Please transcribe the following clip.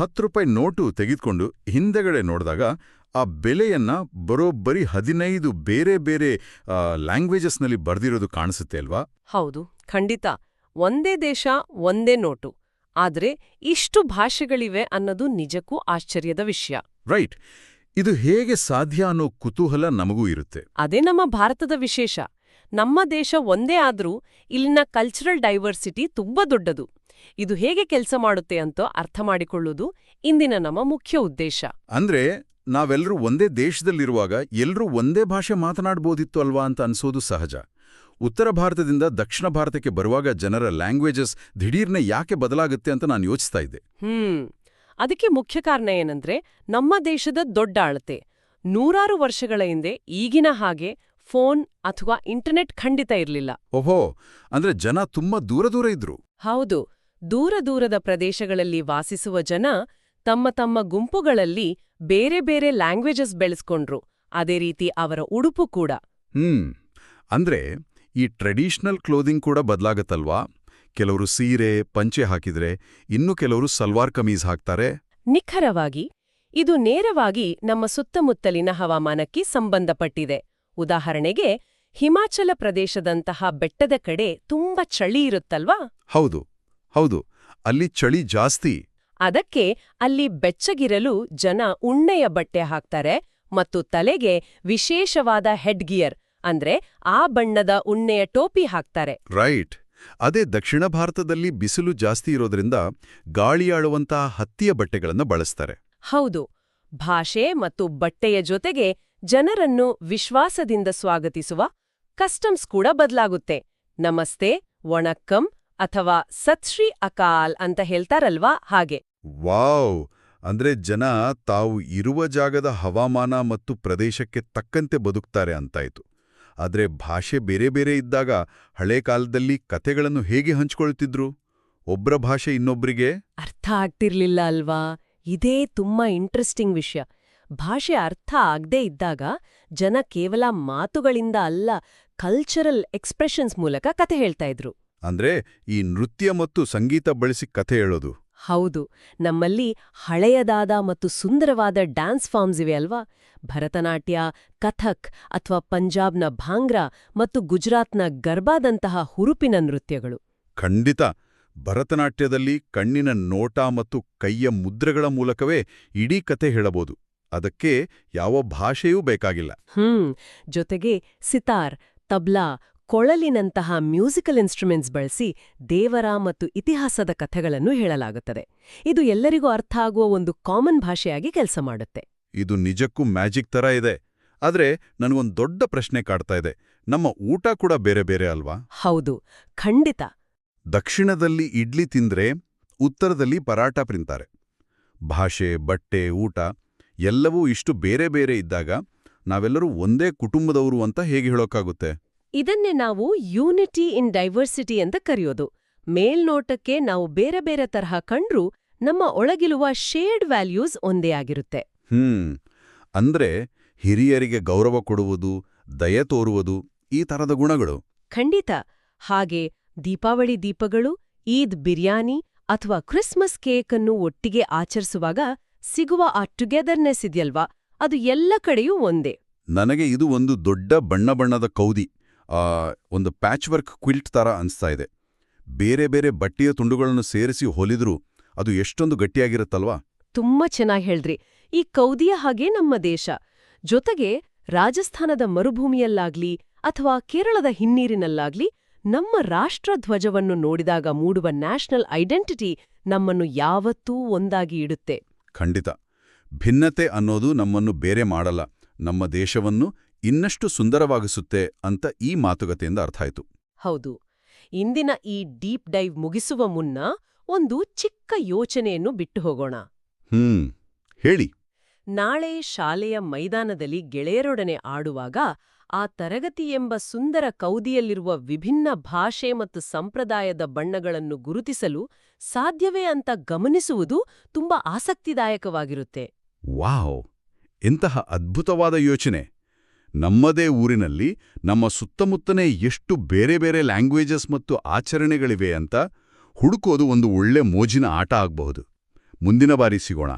₹10 note ತೆಗೆದುಕೊಂಡು ಹಿಂದೆಗಡೆ ನೋಡಿದಾಗ ಆ ಬೆಲೆಯನ್ನ ಬರೋಬ್ಬರಿ 15 ಬೇರೆ ಬೇರೆ ಲ್ಯಾಂಗ್ವೇಜಸ್ನಲ್ಲಿ ಬರ್ದಿರೋದು ಕಾಣಿಸುತ್ತೆ ಅಲ್ವಾ? ಹೌದು, ಖಂಡಿತ. ಒಂದೇ ದೇಶ, ಒಂದೇ ನೋಟು. ಆದ್ರೆ ಇಷ್ಟು ಭಾಷೆಗಳಿವೆ ಅನ್ನೋದು ನಿಜಕ್ಕೂ ಆಶ್ಚರ್ಯದ ವಿಷಯ. ರೈಟ್. ಇದು ಹೇಗೆ ಸಾಧ್ಯ ಅನ್ನೋ ಕುತೂಹಲ ನಮಗೂ ಇರುತ್ತೆ. ಅದೇ ನಮ್ಮ ಭಾರತದ ವಿಶೇಷ. ನಮ್ಮ ದೇಶ ಒಂದೇ ಆದ್ರೂ ಇಲ್ಲಿನ ಕಲ್ಚರಲ್ ಡೈವರ್ಸಿಟಿ ತುಂಬಾ ದೊಡ್ಡದು. ಇದು ಹೇಗೆ ಕೆಲಸ ಮಾಡುತ್ತೆ ಅಂತ ಅರ್ಥ ಮಾಡಿಕೊಳ್ಳುವುದು ಇಂದಿನ ನಮ್ಮ ಮುಖ್ಯ ಉದ್ದೇಶ. ಅಂದ್ರೆ ನಾವೆಲ್ಲರೂ ಒಂದೇ ದೇಶದಲ್ಲಿರುವಾಗ ಎಲ್ಲರೂ ಒಂದೇ ಭಾಷೆ ಮಾತನಾಡ್ಬೋದಿತ್ತು ಅಲ್ವಾ ಅಂತ ಅನ್ಸೋದು ಸಹಜ. ಉತ್ತರ ಭಾರತದಿಂದ ದಕ್ಷಿಣ ಭಾರತಕ್ಕೆ ಬರುವಾಗ ಜನರ ಲ್ಯಾಂಗ್ವೇಜಸ್ ದಿಢೀರ್ನೆ ಯಾಕೆ ಬದಲಾಗುತ್ತೆ ಅಂತ ನಾನು ಯೋಚಿಸ್ತಾ ಇದ್ದೆ. ಅದಕ್ಕೆ ಮುಖ್ಯ ಕಾರಣ ಏನಂದ್ರೆ ನಮ್ಮ ದೇಶದ ದೊಡ್ಡ ಅಳತೆ. ನೂರಾರು ವರ್ಷಗಳ ಹಿಂದೆ ಈಗಿನ ಹಾಗೆ ಫೋನ್ ಅಥವಾ ಇಂಟರ್ನೆಟ್ ಖಂಡಿತ ಇರಲಿಲ್ಲ. ಓಹೋ, ಅಂದ್ರೆ ಜನ ತುಂಬಾ ದೂರ ದೂರ ಇದ್ರು. ಹೌದು, ದೂರ ದೂರದ ಪ್ರದೇಶಗಳಲ್ಲಿ ವಾಸಿಸುವ ಜನ ತಮ್ಮ ತಮ್ಮ ಗುಂಪುಗಳಲ್ಲಿ ಬೇರೆ ಬೇರೆ ಲ್ಯಾಂಗ್ವೇಜಸ್ ಬೆಳೆಸ್ಕೊಂಡ್ರು. ಅದೇ ರೀತಿ ಅವರ ಉಡುಪು ಕೂಡ. ಅಂದ್ರೆ ಈ ಟ್ರೆಡಿಷನಲ್ ಕ್ಲೋದಿಂಗ್ ಕೂಡ ಬದಲಾಗತ್ತಲ್ವಾ? ಕೆಲವರು ಸೀರೆ, ಪಂಚೆ ಹಾಕಿದ್ರೆ ಇನ್ನು ಕೆಲವರು ಸಲ್ವಾರ್ ಕಮೀಜ್ ಹಾಕ್ತಾರೆ. ನಿಖರವಾಗಿ. ಇದು ನೇರವಾಗಿ ನಮ್ಮ ಸುತ್ತಮುತ್ತಲಿನ ಹವಾಮಾನಕ್ಕೆ ಸಂಬಂಧಪಟ್ಟಿದೆ. ಉದಾಹರಣೆಗೆ, ಹಿಮಾಚಲ ಪ್ರದೇಶದಂತಹ ಬೆಟ್ಟದ ಕಡೆ ತುಂಬಾ ಚಳಿ ಇರುತ್ತಲ್ವಾ? ಹೌದು ಹೌದು, ಅಲ್ಲಿ ಚಳಿ ಜಾಸ್ತಿ. ಅದಕ್ಕೆ ಅಲ್ಲಿ ಬೆಚ್ಚಗಿರಲು ಜನ ಉಣ್ಣೆಯ ಬಟ್ಟೆ ಹಾಕ್ತಾರೆ ಮತ್ತು ತಲೆಗೆ ವಿಶೇಷವಾದ ಹೆಡ್ ಗಿಯರ್ ಅಂದ್ರೆ ಆ ಬಣ್ಣದ ಉಣ್ಣೆಯ ಟೋಪಿ ಹಾಕ್ತಾರೆ. ರೈಟ್. ಅದೇ ದಕ್ಷಿಣ ಭಾರತದಲ್ಲಿ ಬಿಸಿಲು ಜಾಸ್ತಿ ಇರೋದ್ರಿಂದ ಗಾಳಿಯಾಳುವಂತಹ ಹತ್ತಿಯ ಬಟ್ಟೆಗಳನ್ನು ಬಳಸ್ತಾರೆ. ಹೌದು. ಭಾಷೆ ಮತ್ತು ಬಟ್ಟೆಯ ಜೊತೆಗೆ ಜನರನ್ನು ವಿಶ್ವಾಸದಿಂದ ಸ್ವಾಗತಿಸುವ ಕಸ್ಟಮ್ಸ್ ಕೂಡ ಬದಲಾಗುತ್ತೆ. ನಮಸ್ತೆ, ವಣಕ್ಕಂ ಅಥವಾ ಸತ್ ಶ್ರೀ ಅಕಾಲ್ ಅಂತ ಹೇಳ್ತಾರಲ್ವಾ, ಹಾಗೆ. ವಾವ್! ಅಂದ್ರೆ ಜನ ತಾವು ಇರುವ ಜಾಗದ ಹವಾಮಾನ ಮತ್ತು ಪ್ರದೇಶಕ್ಕೆ ತಕ್ಕಂತೆ ಬದುಕ್ತಾರೆ ಅಂತಾಯ್ತು. ಆದ್ರೆ ಭಾಷೆ ಬೇರೆ ಬೇರೆ ಇದ್ದಾಗ ಹಳೆ ಕಾಲದಲ್ಲಿ ಕಥೆಗಳನ್ನು ಹೇಗೆ ಹಂಚ್ಕೊಳ್ತಿದ್ರು? ಒಬ್ರ ಭಾಷೆ ಇನ್ನೊಬ್ರಿಗೆ ಅರ್ಥ ಆಗ್ತಿರ್ಲಿಲ್ಲ ಅಲ್ವಾ? ಇದೇ ತುಂಬಾ ಇಂಟ್ರೆಸ್ಟಿಂಗ್ ವಿಷಯ. ಭಾಷೆ ಅರ್ಥ ಆಗದೇ ಇದ್ದಾಗ ಜನ ಕೇವಲ ಮಾತುಗಳಿಂದ ಅಲ್ಲ, ಕಲ್ಚರಲ್ ಎಕ್ಸ್‌ಪ್ರೆಷನ್ಸ್ ಮೂಲಕ ಕಥೆ ಹೇಳ್ತಾ ಇದ್ರು. ಅಂದ್ರೆ ಈ ನೃತ್ಯ ಮತ್ತು ಸಂಗೀತ ಬಳಸಿ ಕಥೆ ಹೇಳೋದು. ಹೌದು. ನಮ್ಮಲ್ಲಿ ಹಳೆಯದಾದ ಮತ್ತು ಸುಂದರವಾದ ಡ್ಯಾನ್ಸ್ ಫಾರ್ಮ್ಸ್ ಇವೆ ಅಲ್ವಾ? ಭರತನಾಟ್ಯ, ಕಥಕ್ ಅಥವಾ ಪಂಜಾಬ್ನ ಭಾಂಗ್ರಾ ಮತ್ತು ಗುಜರಾತ್ನ ಗರ್ಬಾದಂತಹ ಹುರುಪಿನ ನೃತ್ಯಗಳು. ಖಂಡಿತ. ಭರತನಾಟ್ಯದಲ್ಲಿ ಕಣ್ಣಿನ ನೋಟ ಮತ್ತು ಕೈಯ ಮುದ್ರೆಗಳ ಮೂಲಕವೇ ಇಡೀ ಕಥೆ ಹೇಳಬಹುದು. ಅದಕ್ಕೆ ಯಾವ ಭಾಷೆಯೂ ಬೇಕಾಗಿಲ್ಲ. ಜೊತೆಗೆ ಸಿತಾರ್, ತಬ್ಲಾ, ಕೊಳಲಿನಂತಹ ಮ್ಯೂಸಿಕಲ್ ಇನ್ಸ್ಟ್ರುಮೆಂಟ್ಸ್ ಬಳಸಿ ದೇವರ ಮತ್ತು ಇತಿಹಾಸದ ಕಥೆಗಳನ್ನು ಹೇಳಲಾಗುತ್ತದೆ. ಇದು ಎಲ್ಲರಿಗೂ ಅರ್ಥ ಆಗುವ ಒಂದು ಕಾಮನ್ ಭಾಷೆಯಾಗಿ ಕೆಲಸ ಮಾಡುತ್ತೆ. ಇದು ನಿಜಕ್ಕೂ ಮ್ಯಾಜಿಕ್ ತರ ಇದೆ. ಆದ್ರೆ ನನಗೊಂದು ದೊಡ್ಡ ಪ್ರಶ್ನೆ ಕಾಡ್ತಾ ಇದೆ. ನಮ್ಮ ಊಟ ಕೂಡ ಬೇರೆ ಬೇರೆ ಅಲ್ವಾ? ಹೌದು, ಖಂಡಿತ. ದಕ್ಷಿಣದಲ್ಲಿ ಇಡ್ಲಿ ತಿಂದ್ರೆ ಉತ್ತರದಲ್ಲಿ ಪರಾಟ ತಿಂತಾರೆ. ಭಾಷೆ, ಬಟ್ಟೆ, ಊಟ ಎಲ್ಲವೂ ಇಷ್ಟು ಬೇರೆ ಬೇರೆ ಇದ್ದಾಗ ನಾವೆಲ್ಲರೂ ಒಂದೇ ಕುಟುಂಬದವರು ಅಂತ ಹೇಗೆ ಹೇಳೋಕ್ಕಾಗುತ್ತೆ? ಇದನ್ನೇ ನಾವು ಯೂನಿಟಿ ಇನ್ ಡೈವರ್ಸಿಟಿ ಅಂತ ಕರೆಯೋದು. ಮೇಲ್ನೋಟಕ್ಕೆ ನಾವು ಬೇರೆ ಬೇರೆ ತರಹ ಕಂಡ್ರೂ ನಮ್ಮ ಒಳಗಿರುವ ಶೇರ್ಡ್ ವ್ಯಾಲ್ಯೂಸ್ ಒಂದೇ ಆಗಿರುತ್ತೆ. ಅಂದ್ರೆ ಹಿರಿಯರಿಗೆ ಗೌರವ ಕೊಡುವುದು, ದಯೆ ತೋರುವುದು, ಈ ತರದ ಗುಣಗಳು. ಖಂಡಿತ. ಹಾಗೆ ದೀಪಾವಳಿ ದೀಪಗಳು, ಈದ್ ಬಿರಿಯಾನಿ ಅಥವಾ ಕ್ರಿಸ್ಮಸ್ ಕೇಕ್ ಅನ್ನು ಒಟ್ಟಿಗೆ ಆಚರಿಸುವಾಗ ಸಿಗುವ ಆ ಟುಗೆದರ್ನೆಸ್ ಇದೆಯಲ್ವಾ, ಅದು ಎಲ್ಲ ಕಡೆಯೂ ಒಂದೇ. ನನಗೆ ಇದು ಒಂದು ದೊಡ್ಡ ಬಣ್ಣ ಬಣ್ಣದ ಕೌದಿ, ಒಂದು ಪ್ಯಾಚ್ ವರ್ಕ್ ಕ್ವಿಲ್ಟ್ ತರ ಅನಿಸ್ತಾ ಇದೆ. ಬೇರೆ ಬೇರೆ ಬಟ್ಟೆಯ ತುಂಡುಗಳನ್ನು ಸೇರಿಸಿ ಹೊಲಿದ್ರೂ ಅದು ಎಷ್ಟೊಂದು ಗಟ್ಟಿಯಾಗಿರುತ್ತಲ್ವಾ? ತುಂಬಾ ಚೆನ್ನಾಗಿ ಹೇಳ್ದ್ರಿ. ಈ ಕೌದಿಯ ಹಾಗೆ ನಮ್ಮ ದೇಶ. ಜೊತೆಗೆ ರಾಜಸ್ಥಾನದ ಮರುಭೂಮಿಯಲ್ಲಾಗ್ಲಿ ಅಥವಾ ಕೇರಳದ ಹಿನ್ನೀರಿನಲ್ಲಾಗ್ಲಿ ನಮ್ಮ ರಾಷ್ಟ್ರಧ್ವಜವನ್ನು ನೋಡಿದಾಗ ಮೂಡುವ ನ್ಯಾಷನಲ್ ಐಡೆಂಟಿಟಿ ನಮ್ಮನ್ನು ಯಾವತ್ತೂ ಒಂದಾಗಿ ಇಡುತ್ತೆ. ಖಂಡಿತ. ಭಿನ್ನತೆ ಅನ್ನೋದು ನಮ್ಮನ್ನು ಬೇರೆ ಮಾಡಲ್ಲ, ನಮ್ಮ ದೇಶವನ್ನು ಇನ್ನಷ್ಟು ಸುಂದರವಾಗಿಸುತ್ತೆ ಅಂತ ಈ ಮಾತುಕತೆಯಿಂದ ಅರ್ಥ ಆಯ್ತು. ಹೌದು. ಇಂದಿನ ಈ ಡೀಪ್ ಡೈವ್ ಮುಗಿಸುವ ಮುನ್ನ ಒಂದು ಚಿಕ್ಕ ಯೋಚನೆಯನ್ನು ಬಿಟ್ಟು ಹೋಗೋಣ. ಹೇಳಿ. ನಾಳೆ ಶಾಲೆಯ ಮೈದಾನದಲ್ಲಿ ಗೆಳೆಯರೊಡನೆ ಆಡುವಾಗ ಆ ತರಗತಿ ಎಂಬ ಸುಂದರ ಕೌದಿಯಲ್ಲಿರುವ ವಿಭಿನ್ನ ಭಾಷೆ ಮತ್ತು ಸಂಪ್ರದಾಯದ ಬಣ್ಣಗಳನ್ನು ಗುರುತಿಸಲು ಸಾಧ್ಯವೇ ಅಂತ ಗಮನಿಸುವುದು ತುಂಬಾ ಆಸಕ್ತಿದಾಯಕವಾಗಿರುತ್ತೆ. ವಾವ್! ಎಂತಹ ಅದ್ಭುತವಾದ ಯೋಚನೆ! ನಮ್ಮದೇ ಊರಿನಲ್ಲಿ ನಮ್ಮ ಸುತ್ತಮುತ್ತನೇ ಎಷ್ಟು ಬೇರೆ ಬೇರೆ ಲ್ಯಾಂಗ್ವೇಜಸ್ ಮತ್ತು ಆಚರಣೆಗಳಿವೆ ಅಂತ ಹುಡುಕೋದು ಒಂದು ಒಳ್ಳೆ ಮೋಜಿನ ಆಟ ಆಗಬಹುದು. ಮುಂದಿನ ಬಾರಿ ಸಿಗೋಣ.